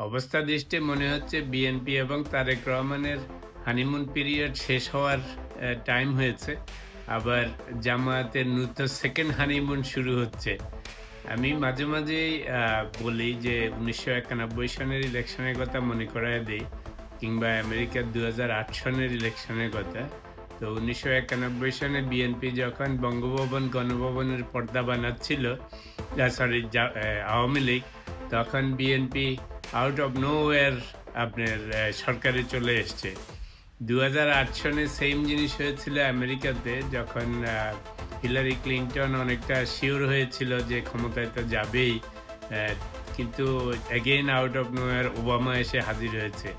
অবস্থা দৃষ্টে মনে হচ্ছে বিএনপি এবং তারেক রহমানের হানিমুন পিরিয়ড শেষ হওয়ার টাইম হয়েছে। আবার জামায়াতের নূতন সেকেন্ড হানিমুন শুরু হচ্ছে। আমি মাঝে মাঝেই বলি যে ১৯৯১ সনের ইলেকশনের কথা মনে করায় দেই, কিংবা আমেরিকার ২০০৮ সনের ইলেকশনের কথা। তো ১৯৯১ সনে বিএনপি যখন বঙ্গভবন গণভবনের পর্দা বানাচ্ছিল, সরি আওয়ামী লীগ, তখন বিএনপি আউট অফ নোওয়্যার আপনার সরকারে চলে এসছে। ২০০৮ সনে সেম জিনিস হয়েছিল আমেরিকাতে, যখন হিলারি ক্লিনটন অনেকটা শিওর হয়েছিল যে ক্ষমতায় তো যাবেই, কিন্তু again out of nowhere Obama এসে হাজির হয়েছে।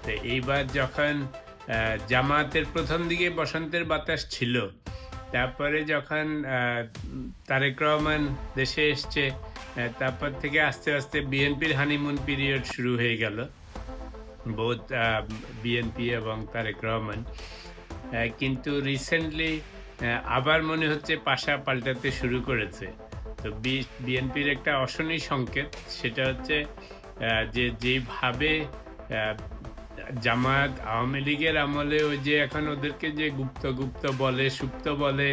তো এইবার যখন জামায়াতের প্রথম দিকে বসন্তের বাতাস ছিল, তারপরে যখন তারেক রহমান দেশে এসছে, তারপর থেকে আস্তে আস্তে বিএনপির হানিমুন পিরিয়ড শুরু হয়ে গেল, বোধ বিএনপি এবং তারেক রহমান। কিন্তু রিসেন্টলি আবার মনে হচ্ছে পাশা পাল্টাতে শুরু করেছে। তো বিএনপির একটা অশনি সংকেত, সেটা হচ্ছে যে যেভাবে জামায়াত আওয়ামী লীগের আমলে ওই যে এখন ওদেরকে যে গুপ্ত গুপ্ত বলে, সুপ্ত বলে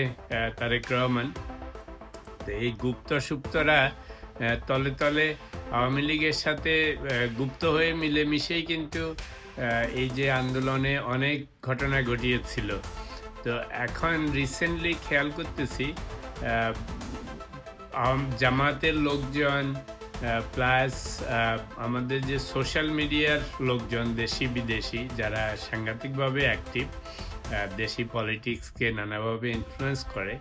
তারেক রহমান, তো এই গুপ্ত সুপ্তরা তলে তলে আওয়ামী লীগের সাথে গুপ্ত হয়ে মিলেমিশেই কিন্তু এই যে আন্দোলনে অনেক ঘটনা ঘটিয়েছিল। তো এখন রিসেন্টলি খেয়াল করতেছি জামাতের লোকজন প্লাস আমাদের যে সোশ্যাল মিডিয়ার লোকজন, দেশি বিদেশি, যারা সাংঘাতিকভাবে অ্যাক্টিভ, দেশি পলিটিক্সকে নানাভাবে ইনফ্লুয়েন্স করে,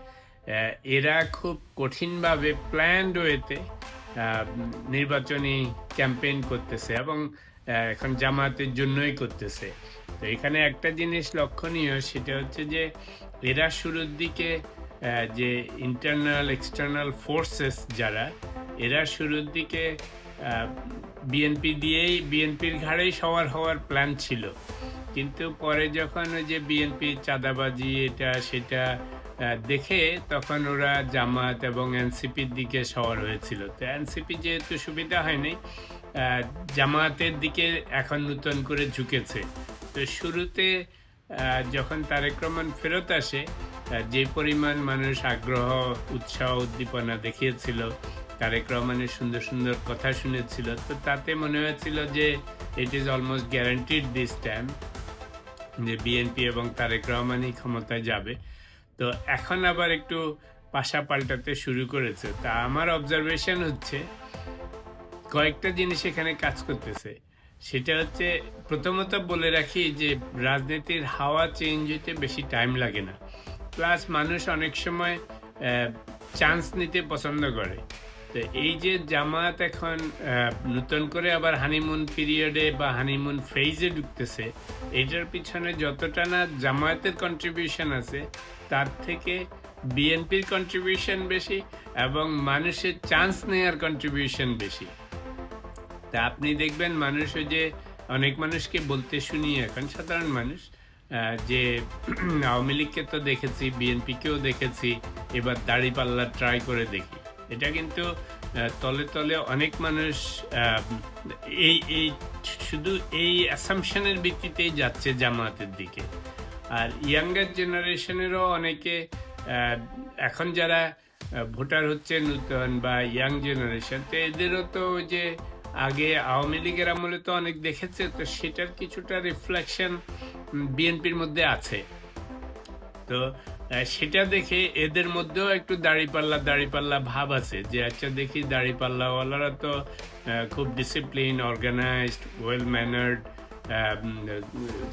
এরা খুব কঠিনভাবে প্ল্যান্ড ওয়েতে নির্বাচনী ক্যাম্পেইন করতেছে এবং এখন জামায়াতের জন্যই করতেছে। তো এখানে একটা জিনিস লক্ষণীয়, সেটা হচ্ছে যে এরা শুরুর দিকে যে ইন্টারনাল এক্সটার্নাল ফোর্সেস যারা, এরা শুরুর দিকে বিএনপির ঘাড়েই সবার হওয়ার প্ল্যান ছিল। কিন্তু পরে যখন ওই যে বিএনপি চাঁদাবাজি এটা সেটা দেখে, তখন ওরা জামায়াত এবং এনসিপির দিকে সওয়ার হয়েছিল। তো এনসিপি যেহেতু সুবিধা হয়নি, জামায়াতের দিকে এখন নতুন করে ঝুঁকেছে। তো শুরুতে যখন তারেক রহমান ফেরত আসে, যে পরিমাণ মানুষ আগ্রহ, উৎসাহ, উদ্দীপনা দেখিয়েছিল, তারেক রহমানের সুন্দর সুন্দর কথা শুনেছিল, তো তাতে মনে হয়েছিল যে it is almost guaranteed this time যে বিএনপি এবং তারেক রহমানই ক্ষমতায় যাবে। তো এখন আবার একটু পাশা পাল্টাতে শুরু করেছে। তা আমার অবজারভেশন হচ্ছে কয়েকটা জিনিস এখানে কাজ করতেছে। সেটা হচ্ছে, প্রথমত বলে রাখি যে রাজনীতির হাওয়া চেঞ্জ হতে বেশি টাইম লাগে না, প্লাস মানুষ অনেক সময় চান্স নিতে পছন্দ করে। তো এই যে জামায়াত এখন নতুন করে আবার হানিমুন পিরিয়ডে বা হানিমুন ফেজে ঢুকতেছে, এটার পিছনে যতটা না জামায়াতের কন্ট্রিবিউশন আছে, তার থেকে বিএনপির কন্ট্রিবিউশন বেশি এবং মানুষের চান্স নেওয়ার কন্ট্রিবিউশন বেশি। তা আপনি দেখবেন মানুষ, ওই যে অনেক মানুষকে বলতে শুনি এখন, সাধারণ মানুষ, যে আওয়ামী লীগকে তো দেখেছি, বিএনপিকেও দেখেছি, এবার দাঁড়িপাল্লা ট্রাই করে দেখি। এটা কিন্তু তলে তলে অনেক মানুষ এই শুধু এই অ্যাসাম্পশনের ভিত্তিতেই যাচ্ছে জামায়াতের দিকে। আর ইয়াঙ্গার জেনারেশনেরও অনেকে এখন যারা ভোটার হচ্ছে নতুন বা ইয়াং জেনারেশন, তো এদেরও তো ওই যে আগে আওয়ামী লীগের আমলে তো অনেক দেখেছে, তো সেটার কিছুটা রিফ্লেকশন বিএনপির মধ্যে আছে। তো সেটা দেখে এদের মধ্যেও একটু দাড়িপাল্লা ভাব আছে, যে আচ্ছা দেখি দাড়িপাল্লাওয়ালারা তো খুব ডিসিপ্লিন, অর্গানাইজড, ওয়েল ম্যানার্ড,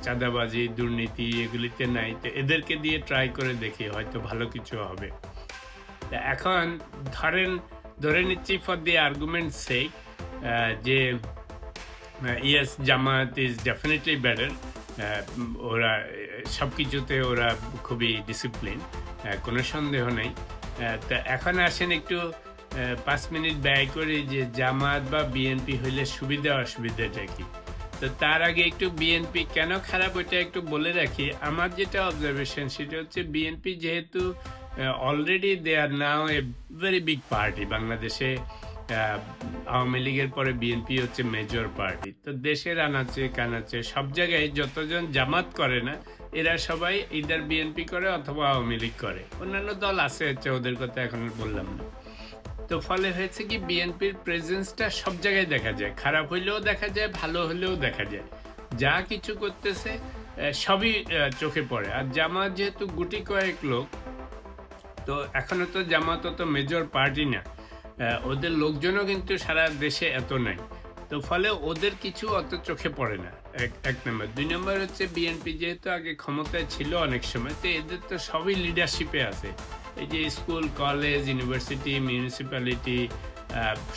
চাঁদাবাজি, দুর্নীতি এগুলিতে নাই, তো এদেরকে দিয়ে ট্রাই করে দেখি, হয়তো ভালো কিছু হবে। এখন ধরে নিচ্ছি ফর দি আর্গুমেন্ট সেক যে yes, Jamaat is definitely better, ওরা সব কিছুতে ওরা খুবই ডিসিপ্লিন, কোনো সন্দেহ নেই। তা এখন আসেন একটু 5 মিনিট ব্যয় করে যে জামায়াত বা বিএনপি হইলে সুবিধা অসুবিধাটা কি। তো তার আগে একটু বিএনপি কেন খারাপ ওইটা একটু বলে রাখি। আমার যেটা অবজারভেশন, সেটা হচ্ছে বিএনপি যেহেতু already they are now a very big party বাংলাদেশে, আওয়ামী লীগের পরে বিএনপি হচ্ছে মেজর পার্টি। তো দেশের আনাচে কানাচে সব জায়গায় যতজন জামাত করে না, এরা সবাই ইদার বিএনপি করে অথবা আওয়ামী লীগ করে। অন্যান্য দল আছে হচ্ছে, ওদের কথা এখন আর বললাম না। তো ফলে হয়েছে কি, বিএনপির প্রেজেন্সটা সব জায়গায় দেখা যায়, খারাপ হইলেও দেখা যায়, ভালো হলেও দেখা যায়। যা কিছু করতেছে সবই চোখে পড়ে। আর জামাত যেহেতু গুটি কয়েক লোক, তো এখনো তো জামাত তো মেজর পার্টি না, ওদের লোকজনও কিন্তু সারা দেশে এত নাই। তো ফলে ওদের কিছু অত চোখে পড়ে না, এক নম্বর। 2 নম্বর হচ্ছে বিএনপি যেহেতু আগে ক্ষমতায় ছিল অনেক সময়, তো এদের তো সবই লিডারশিপে আছে। এই যে স্কুল, কলেজ, ইউনিভার্সিটি, মিউনিসিপ্যালিটি,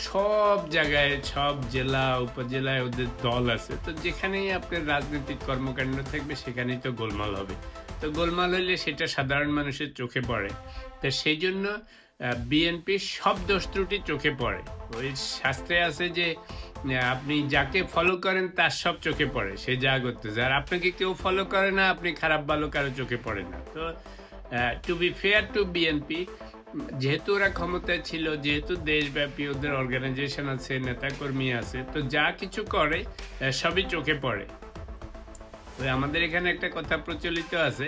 সব জায়গায়, সব জেলা উপজেলায় ওদের দল আছে। তো যেখানেই আপনার রাজনৈতিক কর্মকাণ্ড থাকবে সেখানেই তো গোলমাল হবে। তো গোলমাল হইলে সেটা সাধারণ মানুষের চোখে পড়ে। তো সেই জন্য বিএনপির সব দোষ ত্রুটি চোখে পড়ে। ওই শাস্ত্রে আছে যে আপনি যাকে ফলো করেন তার সব চোখে পড়ে, সে যা করতেছে। আর আপনাকে কেউ ফলো করে না, আপনি খারাপ ভালো কারো চোখে পড়ে না। তো to be fair to BNP, যেহেতু ওরা ক্ষমতায় ছিল, যেহেতু দেশব্যাপী ওদের অর্গানাইজেশন আছে, নেতাকর্মী আছে, তো যা কিছু করে সবই চোখে পড়ে। ওই আমাদের এখানে একটা কথা প্রচলিত আছে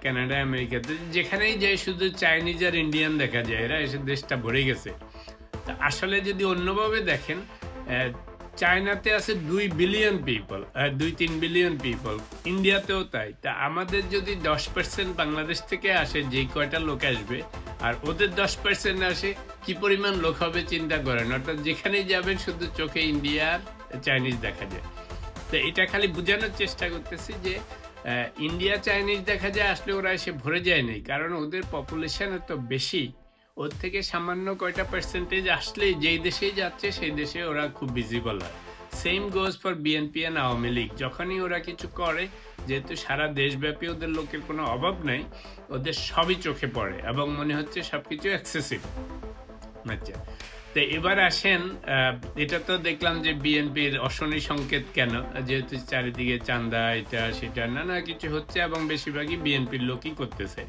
কানাডা, আমেরিকাতে, যেখানেই যাই শুধু চাইনিজ আর ইন্ডিয়ান দেখা যায়, এরা এসে দেশটা ভরে গেছে। তা আসলে যদি অন্যভাবে দেখেন, চায়নাতে আছে 2 বিলিয়ন পিপল, 2-3 বিলিয়ন পিপল, ইন্ডিয়াতেও তাই। তা আমাদের যদি 10% বাংলাদেশ থেকে আসে, যেই কয়টা লোক আসবে, আর ওদের 10% আসে, কি পরিমাণ লোক হবে চিন্তা করেন। অর্থাৎ যেখানেই যাবেন শুধু চোখে ইন্ডিয়া আর চাইনিজ দেখা যায়। তো এটা খালি বোঝানোর চেষ্টা করতেছি যে ইন্ডিয়া চাইনিজ দেখা যায়, আসলে ওরা এসে ভরে যায় নাই, কারণ ওদের পপুলেশন এত বেশি। ওর থেকে সামান্য কয়টা পার্সেন্টেজ আসলেই যেই দেশেই যাচ্ছে সেই দেশে ওরা খুব ভিজিবল হয়। Same goes for BNP and Awami League. যখনই ওরা কিছু করে, যেহেতু সারা দেশব্যাপী ওদের লোকের কোনো অভাব নাই, ওদের সবই চোখে পড়ে এবং মনে হচ্ছে সব কিছু এক্সেসিভ। আচ্ছা, তো এবার আসেন, এটা তো দেখলাম যে বিএনপির অশনি সংকেত কেন, যেহেতু চারিদিকে চাঁদা, এটা সেটা নানা কিছু হচ্ছে এবং বেশিরভাগই বিএনপির লোকই করতেছে।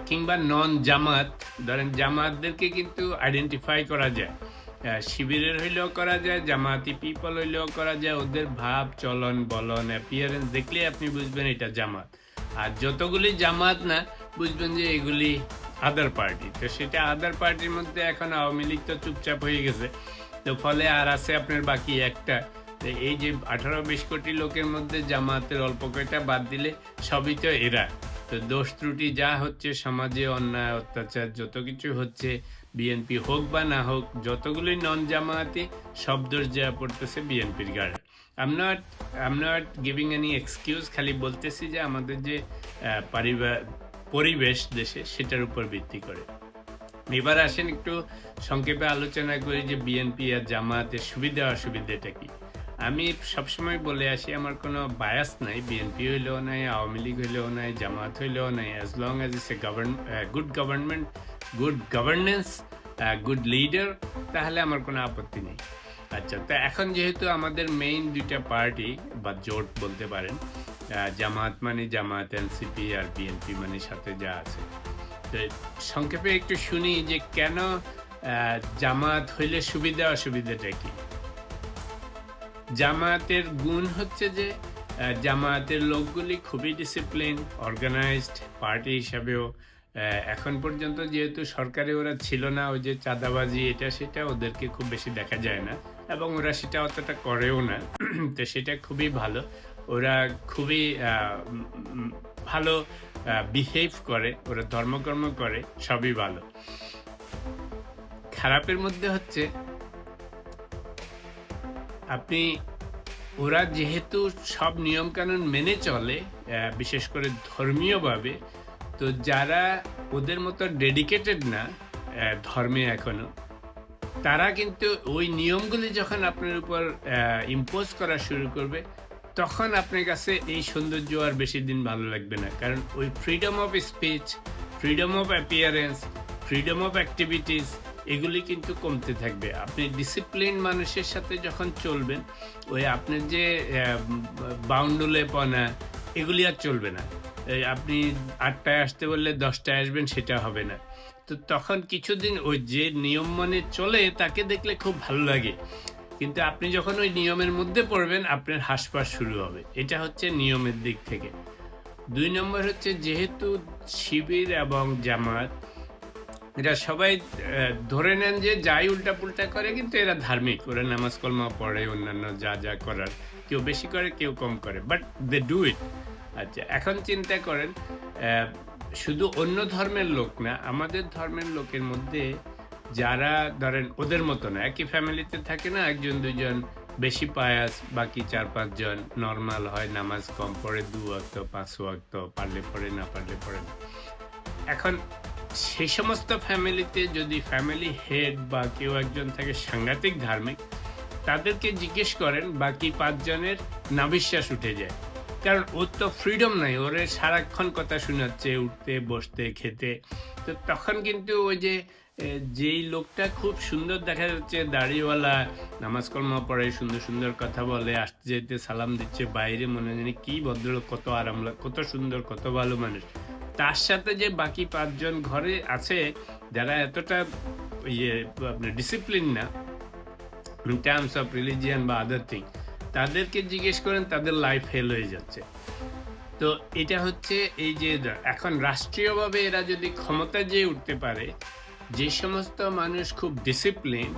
কিংবা নন জামাত, ধরেন জামাতদেরকে কিন্তু আইডেন্টিফাই করা যায়, শিবিরের হইলেও করা যায়, জামাতি পিপল হইলেও করা যায়। ওদের ভাব, চলন, বলন, অ্যাপিয়ারেন্স দেখলে আপনি বুঝবেন এটা জামাত। আর যতগুলি জামাত না, বুঝবেন যে এগুলি আদার পার্টি। তো সেটা আদার পার্টির মধ্যে এখন আওয়ামী লীগ তো চুপচাপ হয়ে গেছে। তো ফলে আর আছে আপনার বাকি একটা। তো এই যে 18-20 কোটি লোকের মধ্যে জামাতের অল্প কয়টা বাদ দিলে সবই তো এরা। তো দোষ ত্রুটি যা হচ্ছে সমাজে, অন্যায় অত্যাচার যত কিছু হচ্ছে, বিএনপি হোক বা না হোক, যতগুলি নন জামায়াতি, সব দোষ যা পড়তেছে বিএনপির গাড়ে। আম নট গিভিং এনি এক্সকিউজ, খালি বলতেছি যে আমাদের যে পরিবেশ দেশে, সেটার উপর ভিত্তি করে। এবার আসেন একটু সংক্ষেপে আলোচনা করি যে বিএনপি আর জামায়াতের সুবিধা অসুবিধাটা কি। আমি সবসময় বলে আসি, আমার কোনো বায়াস নাই, বিএনপি হইলেও নাই, আওয়ামী লীগ হইলেও নাই, জামাত হইলেও নাই। As long as is a good government, good governance, good leader, তাহলে আমার কোনো আপত্তি নেই। আচ্ছা, তো এখন যেহেতু আমাদের মেইন 2টা পার্টি বা জোট বলতে পারেন, জামাত মানে জামাত, এনসিপি, আর বিএনপি মানে সাথে যা আছে। তো সংক্ষেপে একটু শুনি যে কেন জামাত হইলে সুবিধা অসুবিধাটা কি। জামায়াতের গুণ হচ্ছে যে জামায়াতের লোকগুলি খুবই ডিসিপ্লিন, অর্গানাইজড, পার্টি হিসাবেও এখন পর্যন্ত যেহেতু সরকারে ওরা ছিল না, ওই যে চাঁদাবাজি এটা সেটা ওদেরকে খুব বেশি দেখা যায় না এবং ওরা সেটা অতটা করেও না। তো সেটা খুবই ভালো, ওরা খুবই ভালো বিহেভ করে, ওরা ধর্মকর্ম করে, সবই ভালো। খারাপের মধ্যে হচ্ছে আপনি, ওরা যেহেতু সব নিয়মকানুন মেনে চলে, বিশেষ করে ধর্মীয়ভাবে, তো যারা ওদের মতো ডেডিকেটেড না ধর্মে এখনো, তারা কিন্তু ওই নিয়মগুলি যখন আপনার উপর ইম্পোজ করা শুরু করবে, তখন আপনার কাছে এই সৌন্দর্য আর বেশি দিন ভালো লাগবে না। কারণ ওই freedom of speech, freedom of appearance, freedom of activities, এগুলি কিন্তু কমতে থাকবে। আপনি ডিসিপ্লিন মানুষের সাথে যখন চলবেন, ওই আপনার যে বাউন্ডুলেপনা, এগুলি আর চলবে না। আপনি ৮টায় আসতে বললে ১০টায় আসবেন সেটা হবে না। তো তখন কিছুদিন ওই যে নিয়ম মেনে চলে তাকে দেখলে খুব ভালো লাগে। কিন্তু আপনি যখন ওই নিয়মের মধ্যে পড়বেন আপনার হাসপাস শুরু হবে। এটা হচ্ছে নিয়মের দিক থেকে। ২ নম্বর হচ্ছে যেহেতু শিবির এবং জামাত এরা সবাই ধরে নেন যে যাই উল্টাপুল্টা করে কিন্তু এরা ধার্মিক। ওরা নামাজ কলমা পড়ে অন্যান্য যা করার। কেউ বেশি করে কেউ কম করে। But they do it. আচ্ছা এখন চিন্তা করেন শুধু অন্য ধর্মের লোক না, আমাদের ধর্মের লোকের মধ্যে যারা ধরেন ওদের মতো না, একই ফ্যামিলিতে থাকে না ১ জন ২ জন বেশি পায়াস, বাকি ৪-৫ জন নরমাল হয়, নামাজ কম পড়ে ২ ওয়াক্ত ৫ ওয়াক্ত, পারলে পড়ে না পারলে পড়ে না। এখন সেই সমস্ত ফ্যামিলিতে যদি ফ্যামিলি হেড বা কেউ একজন থাকে সাংঘাতিক ধার্মিক, তাদেরকে জিজ্ঞেস করেন বাকি ৫ জনের নাভিশ্বাস উঠে যায়। কারণ ওর তো ফ্রিডম নাই, ওরে সারাক্ষণ কথা শোনাচ্ছে উঠতে, বসতে, খেতে। তো তখন কিন্তু ওই যে যেই লোকটা খুব সুন্দর দেখা যাচ্ছে দাড়িওয়ালা, নামাজ কলমা পড়ে, সুন্দর কথা বলে, আসতে যেতে সালাম দিচ্ছে, বাইরে মনে জানি কি ভদ্রলোক, কত আরাম লাগে, কত সুন্দর, কত ভালো মানুষ। তার সাথে যে বাকি ৫ জন ঘরে আছে যারা এতটা আপনার ডিসিপ্লিন না in terms of religion বা আদার থিং, তাদেরকে জিজ্ঞেস করেন তাদের লাইফ ফেল হয়ে যাচ্ছে। তো এটা হচ্ছে এই যে এখন রাষ্ট্রীয়ভাবে এরা যদি ক্ষমতায় যেয়ে উঠতে পারে, যে সমস্ত মানুষ খুব ডিসিপ্লিন,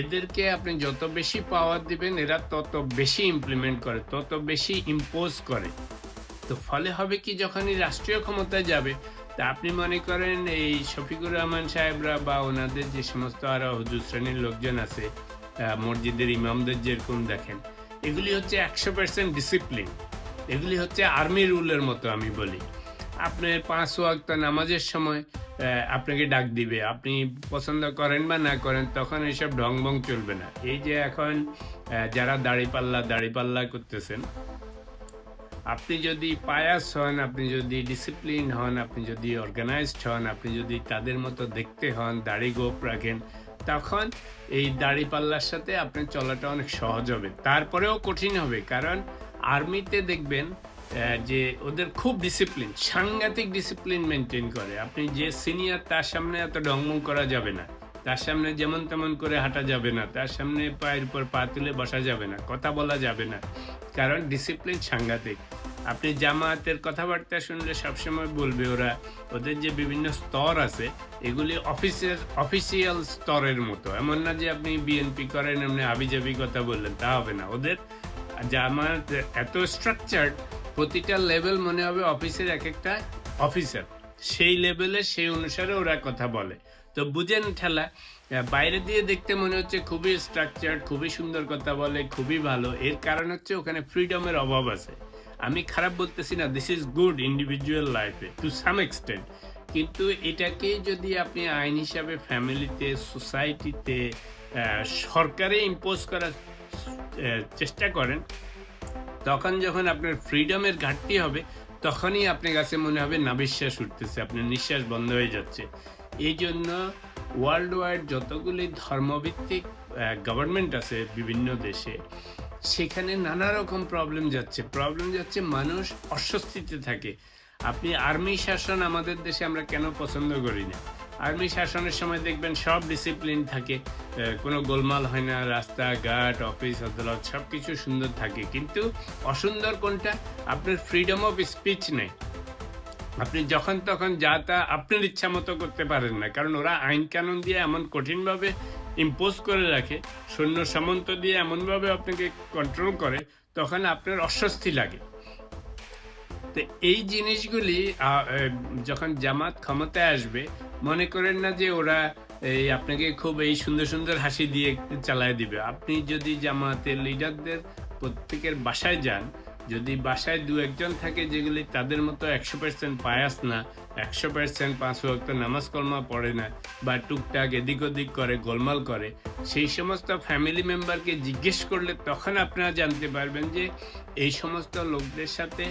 এদেরকে আপনি যত বেশি পাওয়ার দিবেন এরা তত বেশি ইমপ্লিমেন্ট করে, তত বেশি ইম্পোজ করে। তো ফলে হবে কি যখনই রাষ্ট্রীয় ক্ষমতায় যাবে, তা আপনি মনে করেন এই শফিকুর রহমান সাহেবরা বা ওনাদের যে সমস্ত আরো হুজুর শ্রেণীর লোকজন আছে, মসজিদের ইমামদের যেরকম দেখেন, এগুলি হচ্ছে ১০০% ডিসিপ্লিন। এগুলি হচ্ছে আর্মি রুলের মতো আমি বলি। আপনার ৫ ওয়াক্ত নামাজের সময় আপনাকে ডাক দিবে, আপনি পছন্দ করেন বা না করেন, তখন এইসব ঢং-ভং চলবে না। এই যে এখন যারা দাড়িপাল্লা করতেছেন, আপনি যদি পায়াস হন, আপনি যদি ডিসিপ্লিন হন, আপনি যদি অর্গানাইজড হন, আপনি যদি তাদের মতো দেখতে হন, দাড়ি গোঁফ রাখেন, তখন এই দাড়িপাল্লার সাথে আপনার চলাটা অনেক সহজ হবে। তারপরেও কঠিন হবে, কারণ আর্মিতে দেখবেন যে ওদের খুব ডিসিপ্লিন, সাংঘাতিক ডিসিপ্লিন মেনটেন করে। আপনি যে সিনিয়র তার সামনে এত ঢংঢং করা যাবে না, তার সামনে যেমন তেমন করে হাঁটা যাবে না, তার সামনে পায়ের উপর পা তুলে বসা যাবে না, কথা বলা যাবে না, কারণ ডিসিপ্লিন সাংঘাতিক। আপনি জামায়াতের কথাবার্তা শুনলে সবসময় বলবে ওদের যে বিভিন্ন স্তর আছে এগুলি অফিসিয়াল স্তরের মতো। এমন না যে আপনি বিএনপি করেন এমনি হাবিজাবি কথা বললেন, তা হবে না। ওদের জামায়াত এত স্ট্রাকচার্ড, প্রতিটা লেভেল মনে হবে অফিসের এক একটা অফিসার, সেই লেভেলে সেই অনুসারে ওরা কথা বলে। তো বুঝেন ঠেলা, বাইরে দিয়ে দেখতে মনে হচ্ছে খুবই স্ট্রাকচার্ড, খুবই সুন্দর কথা বলে, খুবই ভালো। এর কারণ হচ্ছে ওখানে ফ্রিডমের অভাব আছে। আমি খারাপ বলতেছি না, দিস ইজ গুড ইন্ডিভিজুয়াল লাইফে টু সাম এক্সটেন্ট, কিন্তু এটাকে যদি আপনি আইন হিসাবে ফ্যামিলিতে, সোসাইটিতে, সরকারে ইম্পোজ করার চেষ্টা করেন, তখন যখন আপনার ফ্রিডমের ঘাটতি হবে, তখনই আপনার কাছে মনে হবে নাভিশ্বাস উঠতেছে, আপনার নিঃশ্বাস বন্ধ হয়ে যাচ্ছে। এই জন্য ওয়ার্ল্ড ওয়াইড যতগুলি ধর্মভিত্তিক গভর্নমেন্ট আছে বিভিন্ন দেশে, সেখানে নানা রকম প্রবলেম যাচ্ছে, মানুষ অস্বস্তিতে থাকে। আপনি আর্মি শাসন আমাদের দেশে আমরা কেন পছন্দ করি না? আর্মি শাসনের সময় দেখবেন সব ডিসিপ্লিন থাকে, কোনো গোলমাল হয় না, রাস্তাঘাট, অফিস আদালত সব কিছু সুন্দর থাকে। কিন্তু অসুন্দর কোনটা? আপনার ফ্রিডম অফ স্পিচ নেই। আপনি যখন তখন যা তা আপনার ইচ্ছা মতো করতে পারেন না, কারণ ওরা আইন কানুন দিয়ে এমন কঠিনভাবে ইম্পোজ করে রাখে, সৈন্য সামন্ত দিয়ে এমনভাবে আপনাকে কন্ট্রোল করে, তখন আপনার অস্বস্তি লাগে। তো এই জিনিসগুলি যখন জামাত ক্ষমতায় আসবে, মনে করেন না যে ওরা আপনাকে খুব এই সুন্দর হাসি দিয়ে চালায় দিবে। আপনি যদি জামাতের লিডারদের প্রত্যেকের বাসায় যান, যদি বাসায় ২-১ জন থাকে যেগুলি তাদের মতো ১০০% পায়াস না, 100% 5 ওয়াক্ত নামাজ কলমা পড়ে না বা টুকটাক এদিক ওদিক করে, গোলমাল করে, সেই সমস্ত ফ্যামিলি মেম্বারকে জিজ্ঞেস করলে তখন আপনারা জানতে পারবেন যে এই সমস্ত লোকদের সাথে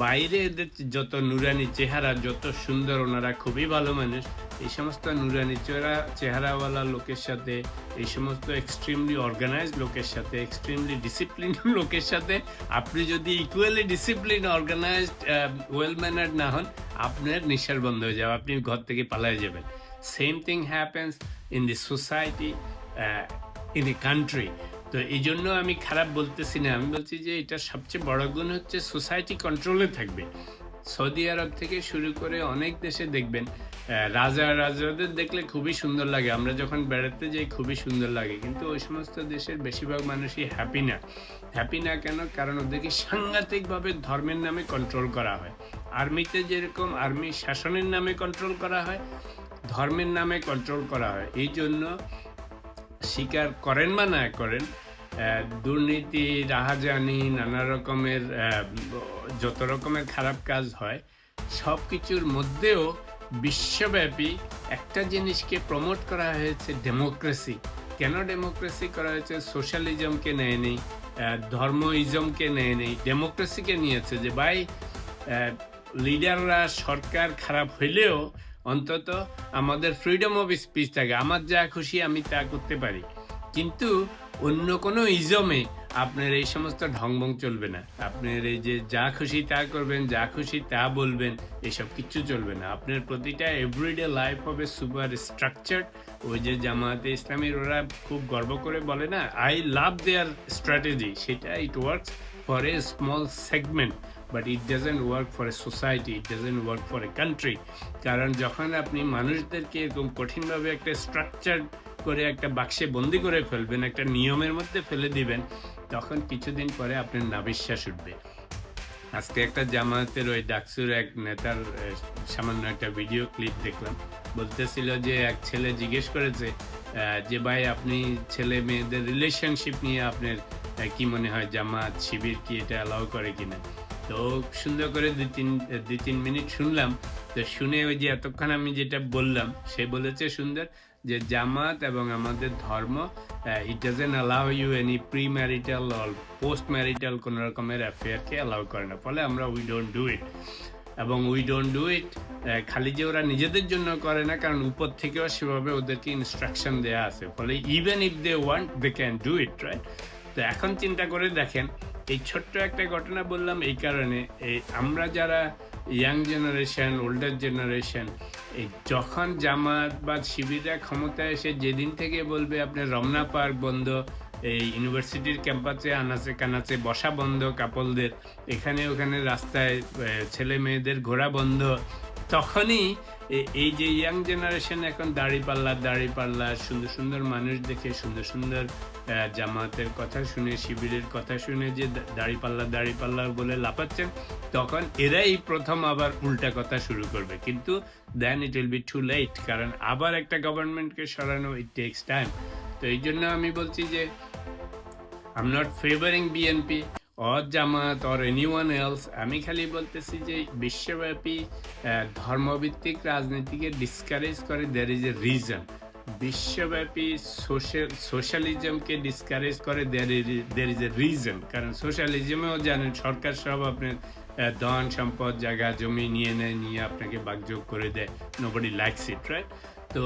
বাইরে এদের যত নুরানি চেহারা, যত সুন্দর, ওনারা খুবই ভালো মানুষ, এই সমস্ত নুরানি চেহারাওয়ালা লোকের সাথে, এই সমস্ত এক্সট্রিমলি অর্গানাইজড লোকের সাথে, এক্সট্রিমলি ডিসিপ্লিন লোকের সাথে আপনি যদি equally discipline, organised, well mannered না হন, আপনার নিঃশ্বাস বন্ধ হয়ে যাবে, আপনি ঘর থেকে পালিয়ে যাবেন। Same thing happens in the society, in a country. তো এই জন্য আমি খারাপ বলতেছি না, আমি বলছি যে এটার সবচেয়ে বড় গুণ হচ্ছে সোসাইটি কন্ট্রোলে থাকবে। সৌদি আরব থেকে শুরু করে অনেক দেশে দেখবেন রাজাদের দেখলে খুবই সুন্দর লাগে, আমরা যখন বেড়াতে যাই খুবই সুন্দর লাগে, কিন্তু ওই সমস্ত দেশের বেশিরভাগ মানুষই হ্যাপি না কেন? কারণ ওদেরকে সাংঘাতিকভাবে ধর্মের নামে কন্ট্রোল করা হয়। আর্মিতে যেরকম আর্মি শাসনের নামে কন্ট্রোল করা হয়, ধর্মের নামে কন্ট্রোল করা হয়। এই জন্য স্বীকার করেন বা না করেন, দুর্নীতি, রাহাজানি, নানা রকমের যত রকমের খারাপ কাজ হয়, সব কিছুর মধ্যেও বিশ্বব্যাপী একটা জিনিসকে প্রমোট করা হয়েছে, ডেমোক্রেসি। কেন ডেমোক্রেসি করা হয়েছে? সোশ্যালিজমকে নেয় নেই, ধর্মইজমকে নেয় নেই, ডেমোক্রেসিকে নিয়েছে। যে ভাই, লিডাররা, সরকার খারাপ হইলেও অন্তত আমাদের ফ্রিডম অফ স্পিচ থাকে, আমার যা খুশি আমি তা করতে পারি, কিন্তু অন্য কোনো ইজমে আপনার এই সমস্ত ঢংবং চলবে না। আপনার এই যে যা খুশি তা করবেন, যা খুশি তা বলবেন, এসব কিচ্ছু চলবে না। আপনার প্রতিটা এভরিডে লাইফ হবে সুপার স্ট্রাকচার্ড। ওই যে জামায়াতে ইসলামীর ওরা খুব গর্ব করে বলে না, আই লাভ দেয়ার স্ট্র্যাটেজি, সেটা it works for a small segment, but it doesn't work for a society, it doesn't work for a country. কারণ যখন আপনি মানুষদেরকে এরকম কঠিনভাবে একটা স্ট্রাকচার করে একটা বাক্সে বন্দি করে ফেলবেন, একটা নিয়মের মধ্যে ফেলে দিবেন, তখন কিছুদিন পরে আপনার নাবিশ্বাস উঠবে। আজকে একটা জামায়াতের ওই ডাকসুর এক নেতার সামান্য একটা ভিডিও ক্লিপ দেখলাম, বলতেছিল যে এক ছেলে জিজ্ঞেস করেছে যে ভাই, আপনি ছেলে মেয়েদের রিলেশনশিপ নিয়ে আপনার কি মনে হয়, জামাত শিবির কি এটা অ্যালাউ করে কিনা? তো সুন্দর করে দুই তিন মিনিট শুনলাম। তো শুনে ওই যে এতক্ষণ আমি যেটা বললাম, সে বলেছে সুন্দর যে জামাত এবং আমাদের ধর্ম, it doesn't allow you any premarital or post marital কোনো রকমের অ্যাফেয়ারকে অ্যালাউ করে না, ফলে আমরা উই ডোন্ট ডু ইট। এবং উই ডোন্ট ডু ইট খালি যে ওরা নিজেদের জন্য করে না, কারণ উপর থেকেও সেভাবে ওদেরকে ইনস্ট্রাকশন দেওয়া আছে, ফলে even if they want they can do it, right? তো এখন চিন্তা করে দেখেন, এই ছোট্ট একটা ঘটনা বললাম এই কারণে, এই আমরা যারা ইয়াং জেনারেশন, ওল্ডার জেনারেশন, এই যখন জামাত বা শিবিররা ক্ষমতায় এসে যেদিন থেকে বলবে আপনার রমনা পার্ক বন্ধ, এই ইউনিভার্সিটির ক্যাম্পাসে আনাচে কানাচে বসা বন্ধ কাপলদের, এখানে ওখানে রাস্তায় ছেলে মেয়েদের ঘোরা বন্ধ, তখনই এই যে ইয়াং জেনারেশন এখন দাড়িপাল্লা সুন্দর সুন্দর মানুষ দেখে, সুন্দর সুন্দর জামাতের কথা শুনে, শিবিরের কথা শুনে যে দাড়িপাল্লা বলে লাফাচ্ছেন, তখন এরাই প্রথম আবার উল্টা কথা শুরু করবে। কিন্তু then it will be too late, কারণ আবার একটা গভর্নমেন্টকে সরানো ইট টেক্স টাইম। তো এই জন্য আমি বলছি যে I am not favouring BNP or Jamaat or anyone else, আমি খালি বলতেছি যে বিশ্বব্যাপী ধর্মভিত্তিক রাজনীতিকে ডিসকারেজ করে, দ্যার ইজ এ রিজন। বিশ্বব্যাপী সোশ্যালিজমকে ডিসকারেজ করে, দ্যার ইজ এ রিজন। কারণ সোশ্যালিজমেও জানেন সরকার সব আপনার ধন সম্পদ, জায়গা জমি নিয়ে নেয়, নিয়ে আপনাকে বাকযোগ করে দেয়, নোবডি লাইকস ইট, রাইট? তো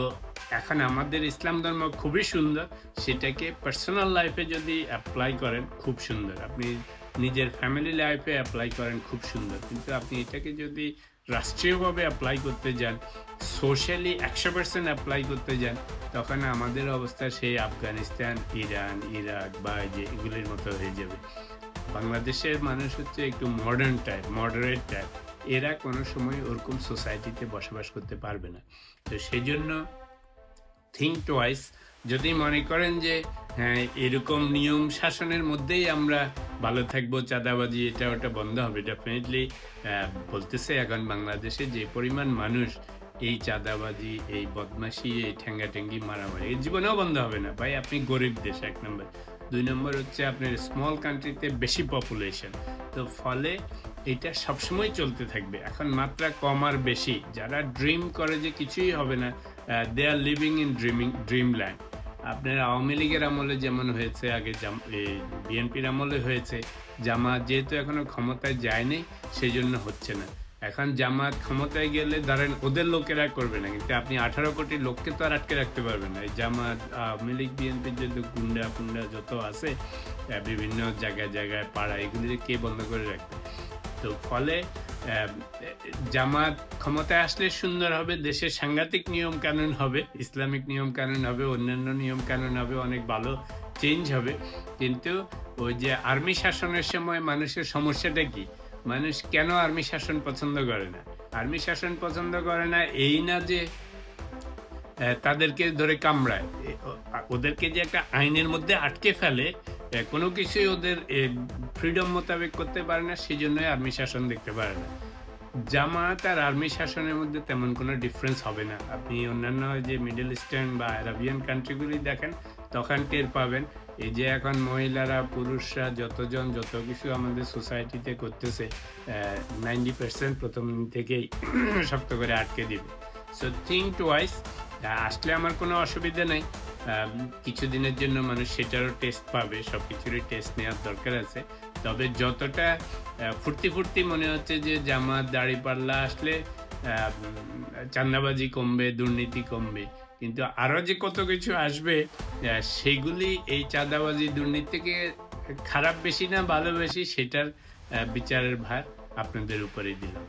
এখন আমাদের ইসলাম ধর্ম খুবই সুন্দর, সেটাকে পার্সোনাল লাইফে যদি অ্যাপ্লাই করেন খুব সুন্দর, আপনি নিজের ফ্যামিলি লাইফে অ্যাপ্লাই করেন খুব সুন্দর, কিন্তু আপনি এটাকে যদি রাষ্ট্রীয়ভাবে অ্যাপ্লাই করতে যান, সোশ্যালি 100% অ্যাপ্লাই করতে যান, তখন আমাদের অবস্থা সেই আফগানিস্তান, ইরান, ইরাক বা যে এগুলির মতো হয়ে যাবে। বাংলাদেশের মানুষ হচ্ছে একটু মডার্ন টাইপ, মডারেট টাইপ, এরা কোনো সময় ওরকম সোসাইটিতে বসবাস করতে পারবে না। তো সেই জন্য থিঙ্ক টোয়াইস, যদি মনে করেন যে হ্যাঁ এরকম নিয়ম শাসনের মধ্যেই আমরা ভালো থাকবো, চাঁদাবাজি এটা ওটা বন্ধ হবে, ডেফিনেটলি বলতেছে এখন বাংলাদেশে যে পরিমাণ মানুষ এই চাঁদাবাজি, এই বদমাশি, এই ঠ্যাঙ্গাঠ্যাঙ্গি, মারামারি এর জীবনেও বন্ধ হবে না। ভাই আপনি গরিব দেশ, 1 নম্বর। 2 নম্বর হচ্ছে আপনার স্মল কান্ট্রিতে বেশি পপুলেশন, তো ফলে এটা সবসময় চলতে থাকবে। এখন মাত্রা কম আর বেশি। যারা ড্রিম করে যে কিছুই হবে না, দে আর লিভিং ইন ড্রিমল্যান্ড। আপনার আওয়ামী লীগের আমলে যেমন হয়েছে, আগে বিএনপির আমলে হয়েছে। জামাত যেহেতু এখনো ক্ষমতায় যায়নি, সেজন্য হচ্ছে না। এখন জামাত ক্ষমতায় গেলে ধরেন ওদের লোকেরা করবে না, কিন্তু আপনি 18 কোটি লোককে তো আর আটকে রাখতে পারবেন না। এই জামাত, আওয়ামী লীগ, বিএনপির যত গুন্ডা ফুন্ডা যত আছে বিভিন্ন জায়গায় জায়গায় পাড়া, এগুলি কে বন্ধ করে রাখবে? তো ফলে জামাত ক্ষমতায় আসলে সুন্দর হবে, দেশের সাংঘাতিক নিয়ম কানুন হবে, ইসলামিক নিয়ম কানুন হবে, অন্যান্য নিয়ম কানুন হবে, অনেক ভালো চেঞ্জ হবে। কিন্তু ওই যে আর্মি শাসনের সময় মানুষের সমস্যাটা কি? মানুষ কেন আর্মি শাসন পছন্দ করে না? আর্মি শাসন পছন্দ করে না এই না যে তাদেরকে ধরে কামড়ায়, ওদেরকে যে একটা আইনের মধ্যে আটকে ফেলে, কোনো কিছুই ওদের ফ্রিডম মোতাবেক করতে পারে না, সেই জন্যই আর্মি শাসন দেখতে পারে না। জামাত আর আর্মি শাসনের মধ্যে তেমন কোনো ডিফারেন্স হবে না। আপনি অন্যান্য যে মিডল ইস্টার্ন বা আরাবিয়ান কান্ট্রিগুলি দেখেন, তখন টের পাবেন। এই যে এখন মহিলারা পুরুষরা যতজন যত কিছু আমাদের সোসাইটিতে করতেছে, 90% প্রথম থেকেই শক্ত করে আটকে দিবে। So think twice. আসলে আমার কোনো অসুবিধা নেই। কিছুদিনের জন্য মানুষ সেটারও টেস্ট পাবে, সব কিছুরই টেস্ট নেওয়ার দরকার আছে। তবে যতটা ফুর্তি মনে হচ্ছে যে জামাত দাঁড়িপাল্লা আসলে চাঁদাবাজি কমবে, দুর্নীতি কমবে, কিন্তু আরও যে কত কিছু আসবে, সেগুলি এই চাঁদাবাজি দুর্নীতি থেকে খারাপ বেশি না ভালো বেশি, সেটার বিচারের ভার আপনাদের উপরেই দিলাম।